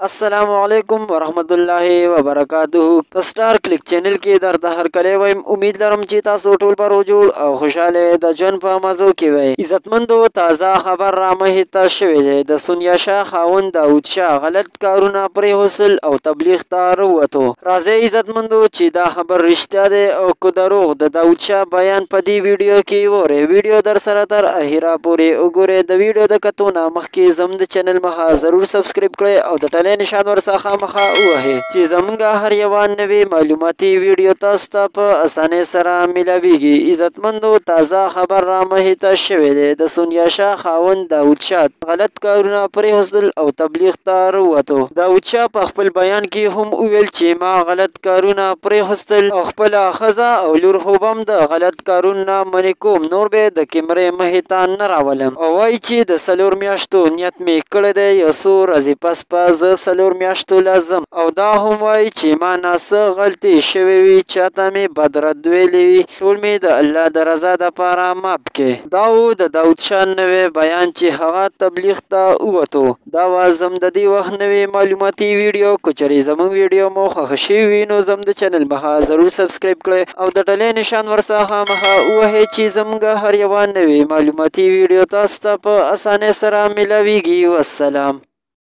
अस्सलामुअलैकुम वरहमतुल्लाहि वबरकातुहू په سٹار کلیک چینل کې درته هرکلی وایم. امید لرم چې تاسو ټول به روجوړ او خوشحاله د ژوند په مزو کې وئ. عزتمندو تازه خبر را مخې ته شوی دی. د سونیا شاه خاوند داود شاه غلط کارونه پرېښودل او تبلیغ ته راووتو. راځئ عزتمندو چې دا خبر رښتیا دی او که دروغ د داود شاه بیان په دې ویډیو کې وورئ. ویډیو در سره تر اخره پورې وګورئ. د ویډیو د کتو نه مخکې زموږ د چینل مخه ضرور سبسکرایب کړئ او د ټلۍ نشان ورڅخه مخه ووهئ چې زموږ هر یوه نوې معلوماتي ویډیو تاسو ته په اسانۍ سره میلاویږي. عزتمندو تازه خبر را مخې ته شوی دی. د سونیا شاه خاوند داود شاه غلط کارونه پرېښودل او تبلیغ ته راووتو. داود شاه په خپل بیان کې هم وویل چې ما غلط کارونه پرېښودل او خپله ښځه او لور خو به هم د غلط کارونو نه منې کوم، نور به د کیمرې مخې ته نه راولم. او وایي چې د 4 میاشتو نیت مې کړی دی، یو څو ورځې پس به زه 4 میاشتو له ځم. او دا هم وایي چې ما نه څه غلطۍ شوې وي، چاته مې بد رد ویلی وي، ټول مې د الله د رضا دپاره معاف کړې. دا و د داود شاه نوی بیان چې هغه تبلیغ ته ووتو. دا وه زموږ د دې وخت نوې معلوماتي ویډیو. که چېرې زموږ ویډیو مو خوښه شوې وي نو زموږ د چینل مخه ضرور سبسکرایب کړئ او د ټلۍ نشان ورڅخه مخه ووهئ چې زموږ هر یوه نوې معلوماتي ویډیو تاسو ته په اسانۍ سره میلاویږي. والسلام.